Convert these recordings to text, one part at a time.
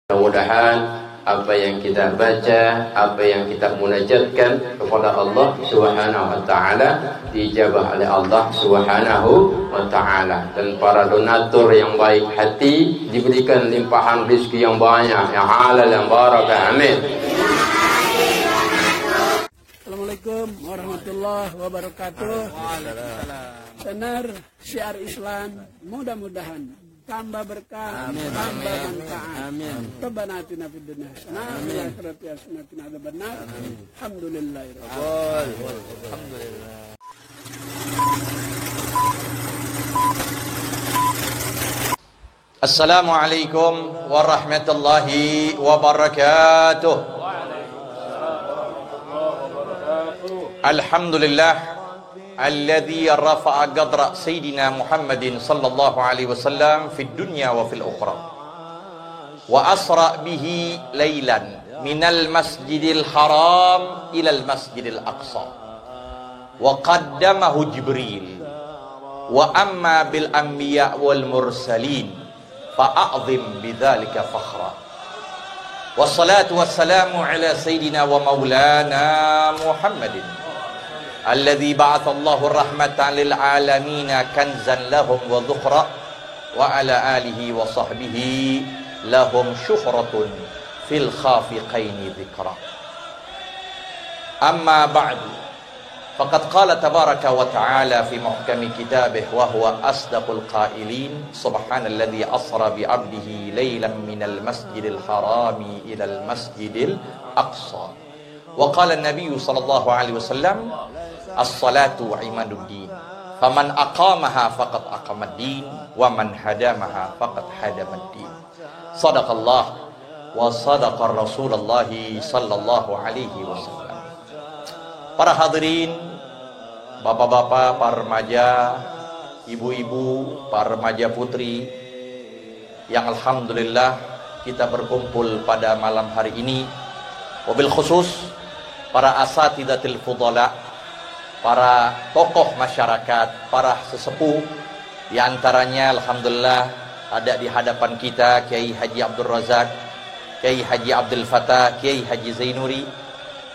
Mudah-mudahan apa yang kita baca, apa yang kita munajatkan kepada Allah Subhanahu wa taala dijabah oleh Allah Subhanahu wa taala, dan para donatur yang baik hati diberikan limpahan rezeki yang banyak, yang halal, yang barakah. Amin. Assalamualaikum warahmatullahi wabarakatuh. Benar syiar Islam, mudah-mudahan tambah berkah, tambah manfaat. Amin. Rabbana atina fid dunya hasanah wa fil akhirati hasanah wa qina adzabannar. Alhamdulillah. Assalamualaikum warahmatullahi wabarakatuh. Alhamdulillah alladzi rafa'a qadra sayyidina Muhammadin sallallahu alaihi wasallam fid dunya wa fil ukhra wa asra bihi lailan minal masjidil haram ilal masjidil aqsa wa qaddamahu Jibril wa amma bil anbiya wal mursalin fa'azim bidzalika fakhra. Wassalatu wassalamu ala sayyidina wa maulana Muhammadin alladzi ba'athallahu rahmatan lil alamin kanzan lahum wa dhukhra wa ala alihi wa sahbihi lahum syuhratun fil khafiqaini dzikra. Amma ba'du, faqad qala tabaraka wa ta'ala fi muhkami kitabih wa huwa asdaqul qailin subhanalladzi asra bi 'abdihi lailan minal masjidil harami ilal masjidil aqsa wa qala an-nabiy sallallahu alaihi wasallam as-salatu imaduddin faman aqamaha faqad aqamaddin wa man hadamaha faqad hadamaddin. Sadaqallah wa sadaqar Rasulullah sallallahu alaihi wasallam. Para hadirin, bapak-bapak, para remaja, ibu-ibu, para remaja putri yang alhamdulillah kita berkumpul pada malam hari ini, wabil khusus para asatidatil fudala, para tokoh masyarakat, para sesepuh, di antaranya alhamdulillah ada di hadapan kita Kiai Haji Abdul Razak, Kiai Haji Abdul Fatah, Kiai Haji Zainuri,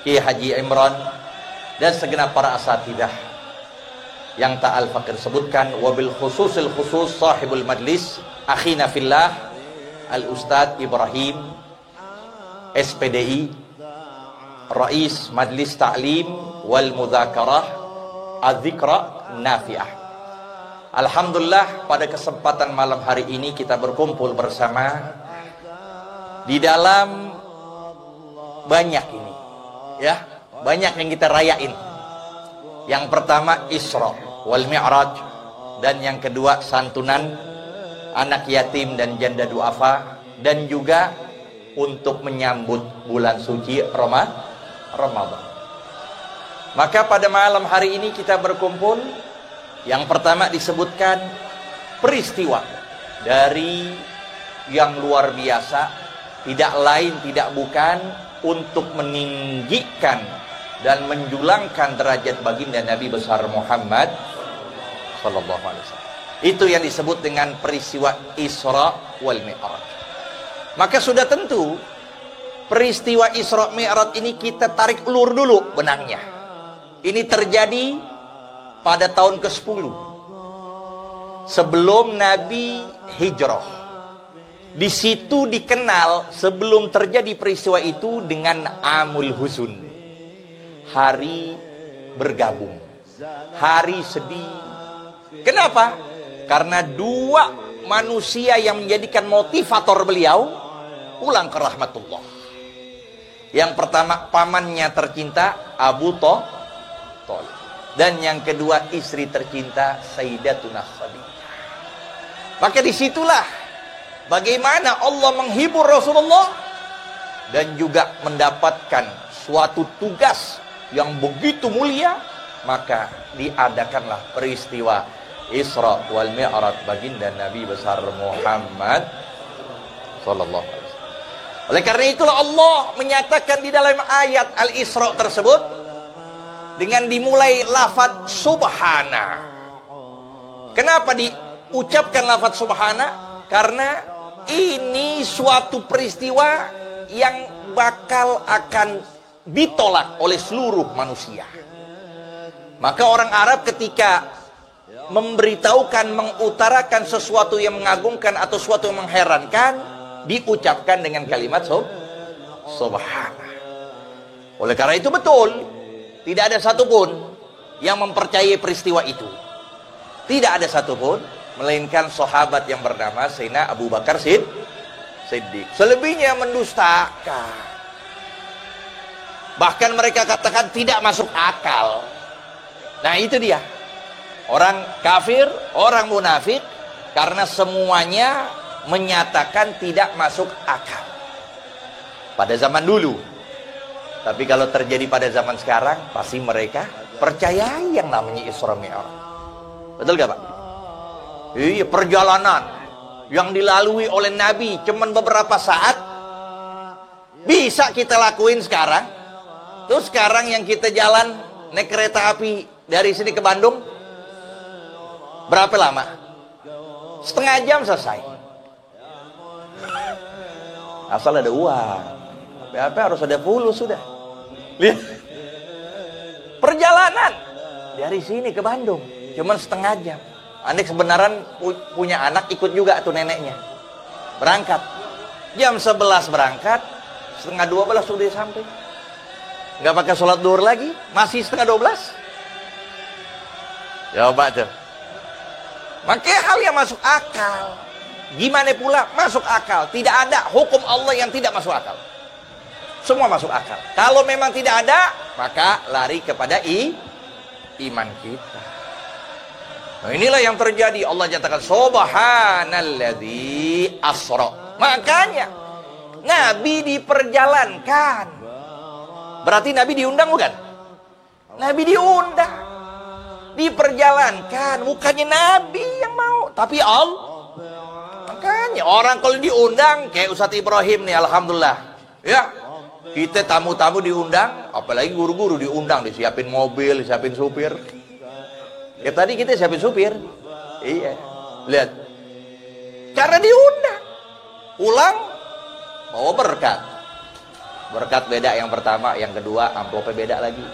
Kiai Haji Imran, dan segenap para asatidah yang ta'al fakir sebutkan, wabil khususil khusus sahibul majlis akhina fillah al-Ustadz Ibrahim SPDI Rais Majlis Ta'lim wal Mudzakarah Adzikra Nafi'ah. Alhamdulillah pada kesempatan malam hari ini kita berkumpul bersama di dalam banyak ini, ya, banyak yang kita rayain. Yang pertama Isra wal Mi'raj, dan yang kedua santunan anak yatim dan janda duafa, dan juga untuk menyambut bulan suci Ramadan. Maka pada malam hari ini kita berkumpul, yang pertama disebutkan peristiwa dari yang luar biasa, tidak lain tidak bukan untuk meninggikan dan menjulangkan derajat baginda Nabi besar Muhammad sallallahu alaihi wasallam. Itu yang disebut dengan peristiwa Isra wal Mi'raj. Maka sudah tentu peristiwa Isra Mi'raj ini kita tarik ulur dulu benangnya. Ini terjadi pada tahun ke-10 sebelum Nabi hijrah. Di situ dikenal sebelum terjadi peristiwa itu dengan Amul Husun, hari bergabung, hari sedih. Kenapa? Karena dua manusia yang menjadikan motivator beliau pulang ke rahmatullah. Yang pertama pamannya tercinta Abu Thalib, dan yang kedua istri tercinta Sayyidatuna Khadijah. Maka disitulah bagaimana Allah menghibur Rasulullah dan juga mendapatkan suatu tugas yang begitu mulia. Maka diadakanlah peristiwa Isra wal Mi'raj baginda Nabi besar Muhammad sallallahu alaihi wasallam. Oleh karena itulah Allah menyatakan di dalam ayat Al-Isra tersebut dengan dimulai lafaz subhana. Kenapa diucapkan lafaz subhana? Karena ini suatu peristiwa yang bakal akan ditolak oleh seluruh manusia. Maka orang Arab ketika memberitahukan, mengutarakan sesuatu yang mengagumkan atau sesuatu yang mengherankan, diucapkan dengan kalimat subhanallah. Oleh karena itu betul, tidak ada satupun yang mempercayai peristiwa itu. Tidak ada satupun, melainkan sahabat yang bernama Sayyidina Abu Bakar Siddiq. Selebihnya mendustakan. Bahkan mereka katakan tidak masuk akal. Nah itu dia. Orang kafir, orang munafik, karena semuanya menyatakan tidak masuk akal. Pada zaman dulu. Tapi kalau terjadi pada zaman sekarang, pasti mereka percaya yang namanya Isra Mi'raj. Betul gak Pak? Iya, perjalanan yang dilalui oleh Nabi cuman beberapa saat bisa kita lakuin sekarang. Terus sekarang yang kita jalan naik kereta api dari sini ke Bandung berapa lama? Setengah jam selesai. Asal ada uang. Apa harus ada pulus sudah. Lihat. Perjalanan dari sini ke Bandung cuman setengah jam. Anik sebenarnya punya anak, ikut juga tuh neneknya. Berangkat. Jam 11 berangkat, setengah 12 sudah sampai. Nggak pakai sholat duhur lagi, masih setengah 12. Coba tuh. Makanya hal yang masuk akal. Gimana pula masuk akal? Tidak ada hukum Allah yang tidak masuk akal. Semua masuk akal. Kalau memang tidak ada, maka lari kepada iman kita. Nah inilah yang terjadi. Allah nyatakan subhanalladzi asra. Makanya Nabi diperjalankan. Berarti Nabi diundang bukan? Nabi diundang. Diperjalankan. Bukannya Nabi yang mau, tapi Allah. Makanya orang kalau diundang kayak Ustadz Ibrahim nih, alhamdulillah. Ya, kita tamu-tamu diundang, apalagi guru-guru diundang, disiapin mobil, disiapin supir. Ya tadi kita siapin supir. Iya. Lihat. Karena diundang. Pulang bawa berkat. Berkat beda yang pertama, yang kedua amplopnya beda lagi.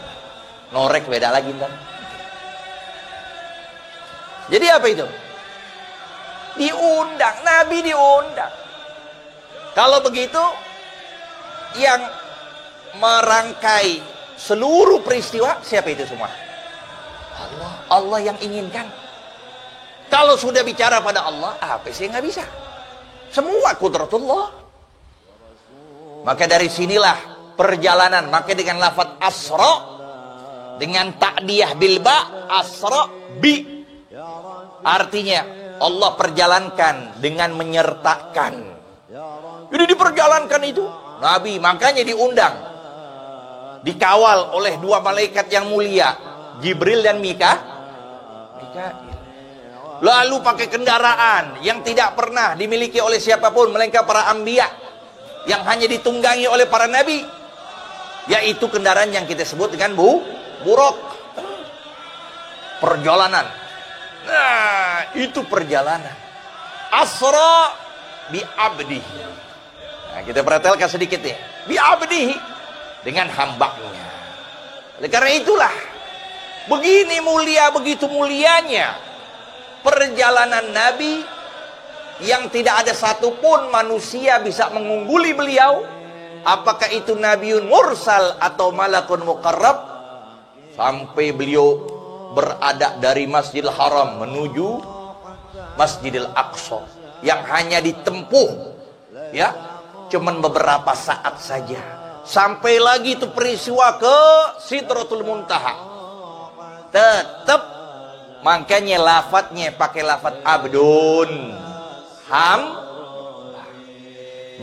Norek beda lagi ntar. Jadi apa itu? Diundang, Nabi diundang. Kalau begitu yang merangkai seluruh peristiwa siapa itu semua? Allah yang inginkan. Kalau sudah bicara pada Allah, apa sih yang nggak bisa? Semua kudratullah. Maka dari sinilah perjalanan. Maka dengan lafaz asra, dengan ta'diyah bilba, asra bi, artinya Allah perjalankan dengan menyertakan. Jadi diperjalankan itu Nabi, makanya diundang, dikawal oleh dua malaikat yang mulia, Jibril dan Mikail. Lalu pakai kendaraan yang tidak pernah dimiliki oleh siapapun melainkan para anbiya, yang hanya ditunggangi oleh para nabi, yaitu kendaraan yang kita sebut dengan buraq. Perjalanan. Nah, itu perjalanan. Asra bi abdihi. Nah, kita perhatikan sedikit ya. Bi abdihi, dengan hambanya. Oleh karena itulah begini mulia, begitu mulianya perjalanan Nabi, yang tidak ada satupun manusia bisa mengungguli beliau, apakah itu Nabiun Mursal atau Malakun Muqarrab, sampai beliau berada dari Masjidil Haram menuju Masjidil Aqsa, yang hanya ditempuh ya cuman beberapa saat saja. Sampai lagi itu peristiwa ke Sidratul Muntaha, tetap makanya lafadznya pakai lafadz abdun,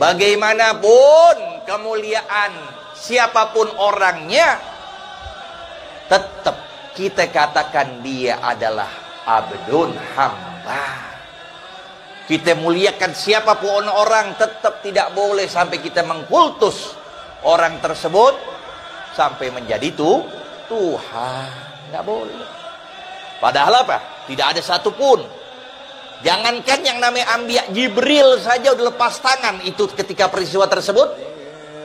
bagaimanapun kemuliaan siapapun orangnya, tetap kita katakan dia adalah abdun, hamba. Kita muliakan siapapun orang, tetap tidak boleh sampai kita mengkultus orang tersebut sampai menjadi Tuhan. Nggak boleh. Padahal apa? Tidak ada satupun Jangankan yang namanya Anbiya, Jibril saja udah lepas tangan itu ketika peristiwa tersebut.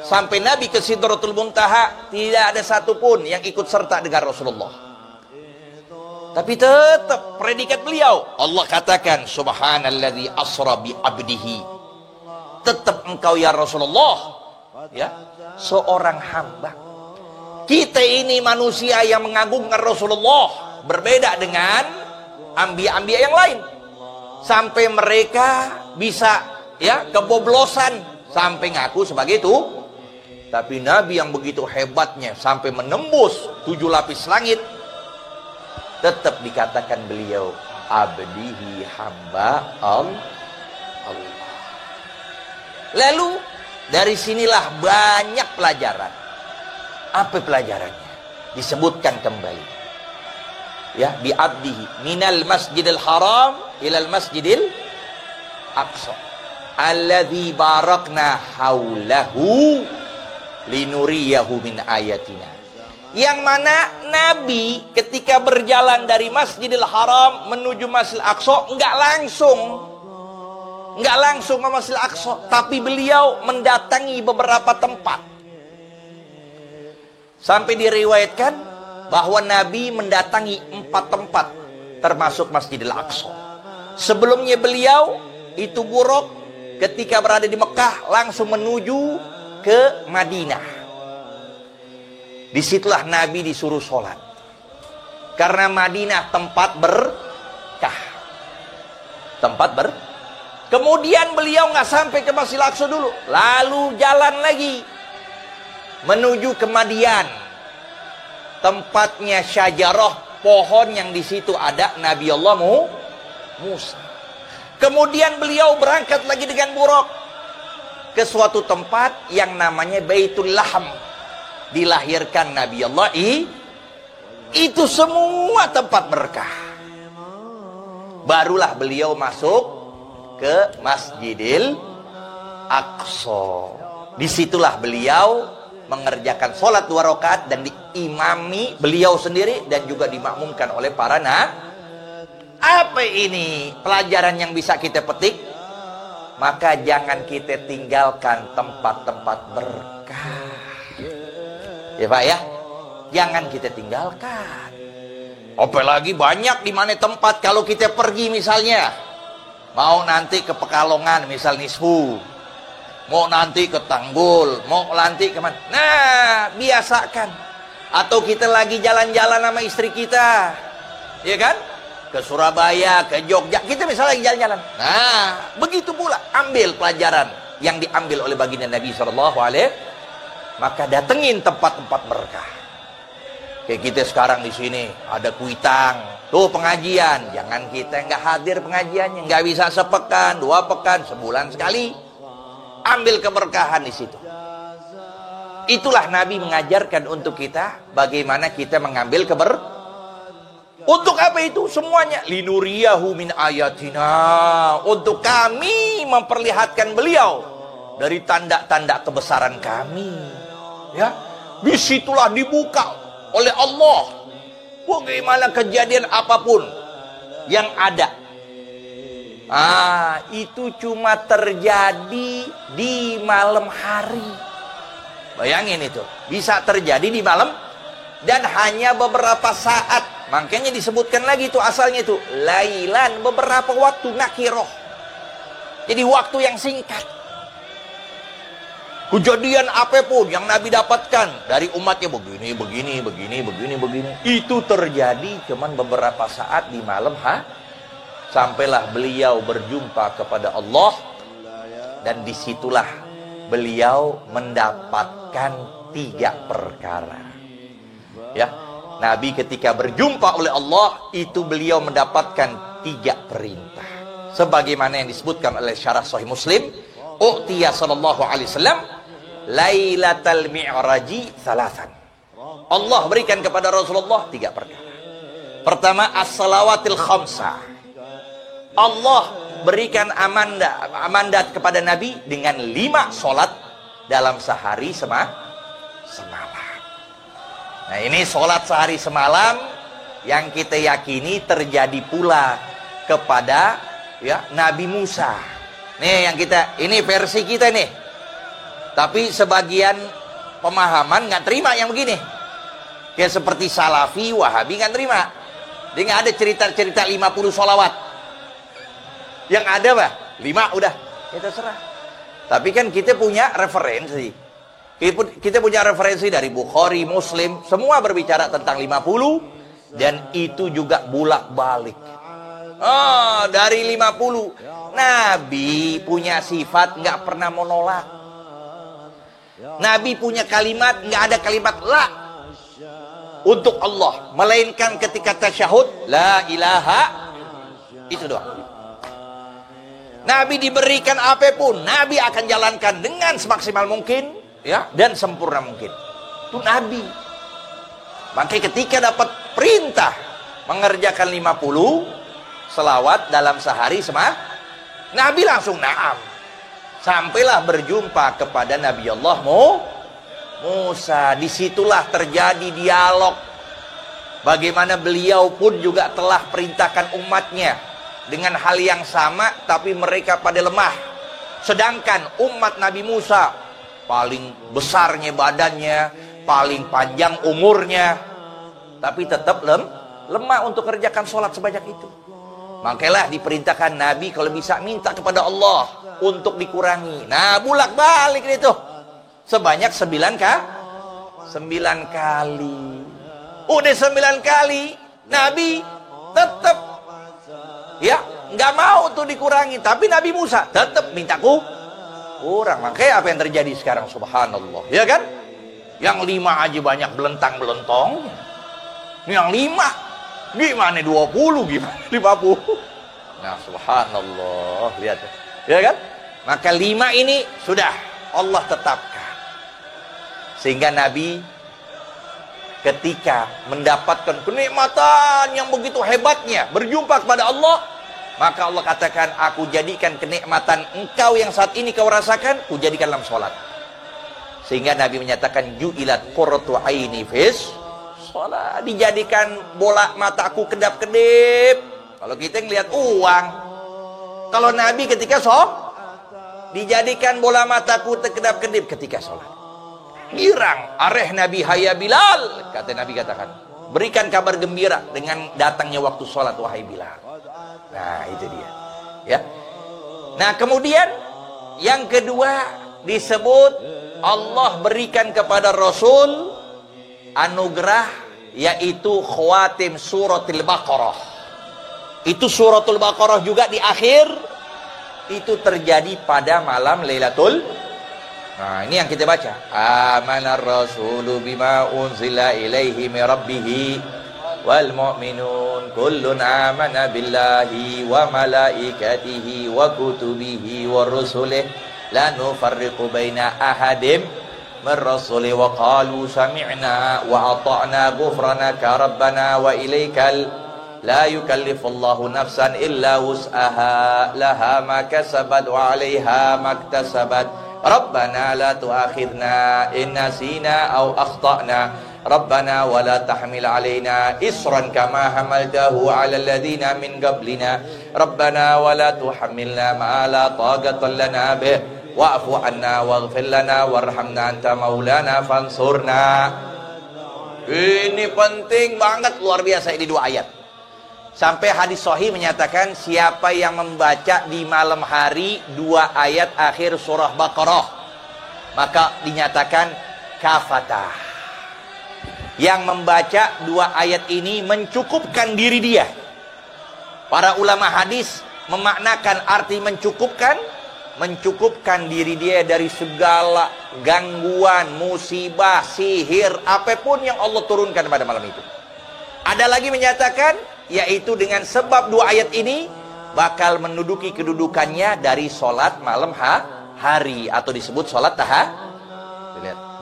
Sampai Nabi ke Sidratul Muntaha, tidak ada satupun yang ikut serta dengan Rasulullah. Tapi tetap predikat beliau, Allah katakan subhanalladzi asra bi abdihi. Tetap engkau ya Rasulullah, ya, seorang hamba. Kita ini manusia yang mengagungkan Rasulullah, berbeda dengan anbiya-anbiya yang lain. Sampai mereka bisa ya keboblosan sampai ngaku sebagai itu. Tapi Nabi yang begitu hebatnya sampai menembus 7 lapis langit, tetap dikatakan beliau abdihi, hamba Allah. Lalu dari sinilah banyak pelajaran. Apa pelajarannya? Disebutkan kembali. Ya, bi abdihi minal masjidil haram ilal masjidil aqsa alladzi barakna haulahu linuriyahu min ayatina. Yang mana Nabi ketika berjalan dari Masjidil Haram menuju Masjidil Aqsa enggak langsung ke Masjidil Aqsa, tapi beliau mendatangi beberapa tempat. Sampai diriwayatkan bahwa Nabi mendatangi 4 tempat termasuk Masjidil Aqsa. Sebelumnya beliau itu buruk ketika berada di Mekah langsung menuju ke Madinah. Disitulah Nabi disuruh sholat. Karena Madinah tempat berkah. Kemudian beliau nggak sampai ke Masjidil Aqsa dulu. Lalu jalan lagi. Menuju ke Madian. Tempatnya syajarah, pohon yang di situ ada Nabi Allah Musa. Kemudian beliau berangkat lagi dengan buruk ke suatu tempat yang namanya Baitul Laham. Dilahirkan Nabi Allah itu semua tempat berkah. Barulah beliau masuk ke Masjidil Aqsa. Disitulah beliau mengerjakan sholat 2 rakaat dan diimami beliau sendiri dan juga dimakmumkan oleh para Apa ini pelajaran yang bisa kita petik? Maka jangan kita tinggalkan tempat-tempat berkah. Ya Pak ya, jangan kita tinggalkan. Apalagi banyak di mana tempat kalau kita pergi misalnya, mau nanti ke Pekalongan misal Nisfu, mau nanti ke Tanggul, mau nanti kemana. Nah, biasakan. Atau kita lagi jalan-jalan sama istri kita, ya kan? Ke Surabaya, ke Jogja, kita misalnya lagi jalan-jalan. Nah, begitu pula ambil pelajaran yang diambil oleh baginda Nabi SAW. Maka datengin tempat-tempat berkah. Kayak kita sekarang di sini ada Kuitang, tuh pengajian. Jangan kita nggak hadir pengajiannya, nggak bisa sepekan, 2 pekan, sebulan sekali. Ambil keberkahan di situ. Itulah Nabi mengajarkan untuk kita bagaimana kita mengambil Untuk apa itu semuanya? Linuriyahu min ayatina. Untuk kami memperlihatkan beliau dari tanda-tanda kebesaran kami. Ya, disitulah dibuka oleh Allah bagaimana kejadian apapun yang ada. Itu cuma terjadi di malam hari. Bayangin itu, bisa terjadi di malam dan hanya beberapa saat. Makanya disebutkan lagi itu asalnya itu lailan, beberapa waktu, nakiroh. Jadi waktu yang singkat. Kejadian apapun yang Nabi dapatkan dari umatnya begini. Itu terjadi cuman beberapa saat di malam sampailah beliau berjumpa kepada Allah. Dan disitulah beliau mendapatkan 3 perkara. Ya, Nabi ketika berjumpa oleh Allah itu beliau mendapatkan 3 perintah. Sebagaimana yang disebutkan oleh syarah Sahih Muslim, U'tiya sallallahu alaihi wasallam Lailatul Mi'raji 3. Allah berikan kepada Rasulullah 3 perkara. Pertama, as-salawatil khamsah. Allah berikan amandat kepada Nabi dengan 5 sholat dalam sehari semalam. Nah, ini sholat sehari semalam yang kita yakini terjadi pula kepada ya Nabi Musa. Nih yang kita, ini versi kita nih. Tapi sebagian pemahaman nggak terima yang begini. Kayak seperti Salafi, Wahabi nggak terima. Dia nggak ada cerita-cerita 50 sholawat. Yang ada bah 5 udah, ya terserah. Tapi kan kita punya referensi. Kita punya referensi dari Bukhari, Muslim, semua berbicara tentang 50 dan itu juga bolak-balik. Dari 50 Nabi punya sifat nggak pernah menolak. Nabi punya kalimat, nggak ada kalimat la untuk Allah, melainkan ketika tasyahud la ilaha, itu doang. Nabi diberikan apapun, Nabi akan jalankan dengan semaksimal mungkin, ya, dan sempurna mungkin. Itu Nabi. Makanya ketika dapat perintah mengerjakan 50 selawat dalam sehari Nabi langsung na'am. Sampailah berjumpa kepada Nabi Allah Musa. Disitulah terjadi dialog. Bagaimana beliau pun juga telah perintahkan umatnya dengan hal yang sama, tapi mereka pada lemah. Sedangkan umat Nabi Musa paling besarnya badannya, paling panjang umurnya, tapi tetap lemah untuk kerjakan sholat sebanyak itu. Makanya diperintahkan Nabi kalau bisa minta kepada Allah untuk dikurangi. Nah, bolak-balik itu sebanyak 9 kali. Udah 9 kali Nabi tetap ya nggak mau tuh dikurangi, tapi Nabi Musa tetap minta kurang. Makanya apa yang terjadi sekarang, subhanallah, ya kan? Yang 5 aja banyak belentang-belentong. Yang 5 gimana 20, gimana 50? Nah, subhanallah, lihat ya kan? Maka 5 ini sudah Allah tetapkan. Sehingga Nabi ketika mendapatkan kenikmatan yang begitu hebatnya berjumpa kepada Allah, maka Allah katakan, aku jadikan kenikmatan engkau yang saat ini kau rasakan, ku jadikan dalam sholat. Sehingga Nabi menyatakan, ju'ilat qurratu aini fis sholat. Dijadikan bola mataku kedap-kedip. Kalau kita ngelihat uang. Kalau Nabi ketika dijadikan bola mataku kedap-kedip ketika sholat. Girang, areh Nabi haya Bilal, kata Nabi katakan, berikan kabar gembira dengan datangnya waktu sholat, wahai Bilal. Nah, itu dia. Ya. Nah, kemudian yang kedua disebut Allah berikan kepada Rasul anugerah, yaitu khawatim suratul Baqarah. Itu suratul Baqarah juga di akhir itu terjadi pada malam Lailatul. Nah, ini yang kita baca. Amanar rasulu bima unzila ilaihi min rabbih wal mu'minun kullun amana billahi wa malaikatihi wa kutubihi wa rusulihi la nufarriqu baina ahadim min rasuli wa qalu sami'na wa ata'na ghufranaka rabbana wa ilaikal la yukallifullahu nafsan illa wus'aha laha ma kasabat wa 'alaiha maktasabat Rabbana la tu'akhidna in nasina aw akhtana Rabbana wa la tahmil alaina isran kama hamaltahu ala alladhina min qablina Rabbana wa la tuhammilna ma la taqata lana bih wa'fu anna waghfir lana warhamna anta maulana fansurna. Ini penting banget, luar biasa ini 2 ayat. Sampai hadis sahih menyatakan siapa yang membaca di malam hari 2 ayat akhir surah Baqarah, maka dinyatakan kafatah. Yang membaca 2 ayat ini mencukupkan diri dia. Para ulama hadis memaknakan arti mencukupkan diri dia dari segala gangguan, musibah, sihir, apapun yang Allah turunkan pada malam itu. Ada lagi menyatakan, yaitu dengan sebab 2 ayat ini bakal menduduki kedudukannya dari sholat malam hari, atau disebut sholat lihat,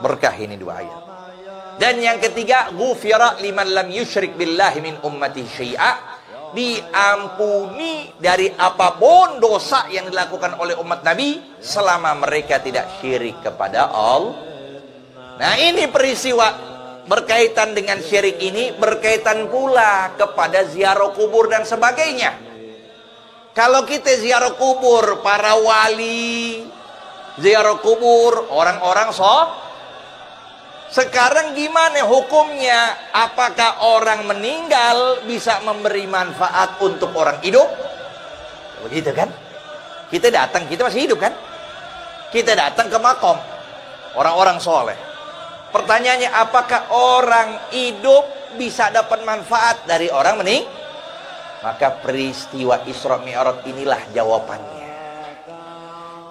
berkah ini 2 ayat. Dan yang ketiga, ghufira liman lam yusyrik billahi min ummati syai'a, diampuni dari apapun dosa yang dilakukan oleh umat Nabi selama mereka tidak syirik kepada Allah. Nah, ini peristiwa berkaitan dengan syirik ini berkaitan pula kepada ziarah kubur dan sebagainya. Kalau kita ziarah kubur para wali, ziarah kubur orang-orang sekarang gimana hukumnya? Apakah orang meninggal bisa memberi manfaat untuk orang hidup? Begitu kan? Kita datang, kita masih hidup kan? Kita datang ke makom orang-orang soleh. Pertanyaannya, apakah orang hidup bisa dapat manfaat dari orang meninggal? Maka peristiwa Isra Mi'raj inilah jawabannya.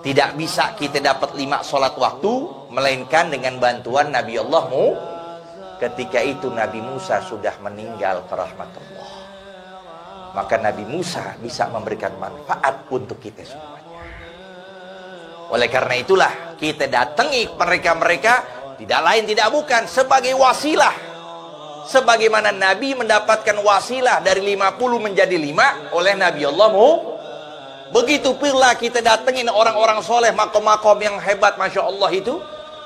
Tidak bisa kita dapat 5 sholat waktu, melainkan dengan bantuan Nabi Allah ketika itu Nabi Musa sudah meninggal ke rahmatullah. Maka Nabi Musa bisa memberikan manfaat untuk kita semuanya. Oleh karena itulah kita datangi mereka-mereka, tidak lain tidak bukan sebagai wasilah. Sebagaimana Nabi mendapatkan wasilah dari 50 menjadi 5 oleh Nabi Allah begitu pula kita datengin orang-orang soleh, makom-makom yang hebat, Masya Allah itu,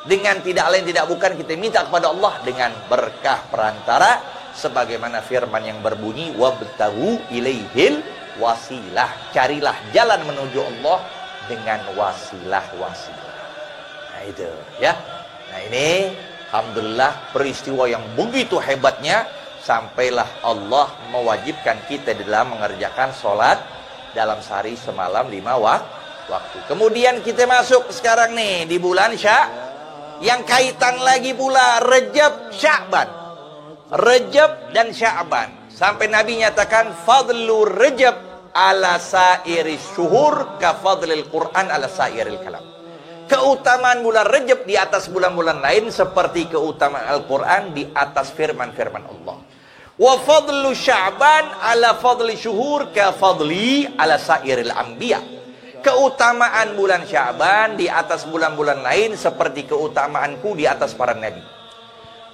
dengan tidak lain tidak bukan kita minta kepada Allah dengan berkah perantara, sebagaimana firman yang berbunyi, wabtaghu ilaihil wasilah, carilah jalan menuju Allah dengan wasilah-wasilah. Nah itu ya. Nah ini alhamdulillah peristiwa yang begitu hebatnya, sampailah Allah mewajibkan kita dalam mengerjakan sholat dalam sehari semalam 5 waktu. Kemudian kita masuk sekarang nih di bulan yang kaitan lagi pula Rajab Sya'ban. Rajab dan Sya'ban. Sampai Nabi nyatakan fadlu Rajab ala sairi syuhur ka fadlil Quran ala sairil kalam. Keutamaan bulan Rajab di atas bulan-bulan lain seperti keutamaan Al-Quran di atas firman-firman Allah. Wa fadlu Sya'ban ala fadli syuhur ka fadli ala sairil anbiya. Keutamaan bulan Sya'ban di atas bulan-bulan lain seperti keutamaanku di atas para nabi.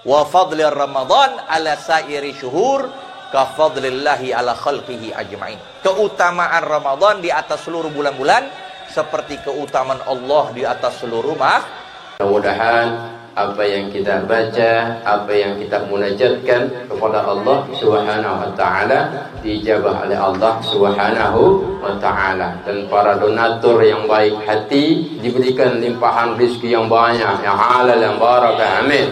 Wa fadli Ramadan ala sairi syuhur ka fadlillahi ala khalqihi ajma'in. Keutamaan Ramadan di atas seluruh bulan-bulan seperti keutamaan Allah di atas seluruh Mudah-mudahan apa yang kita baca, apa yang kita munajatkan kepada Allah Subhanahu wa taala dijabah oleh Allah Subhanahu wa taala, dan para donatur yang baik hati diberikan limpahan rezeki yang banyak, yang halal, yang barakah. Amin.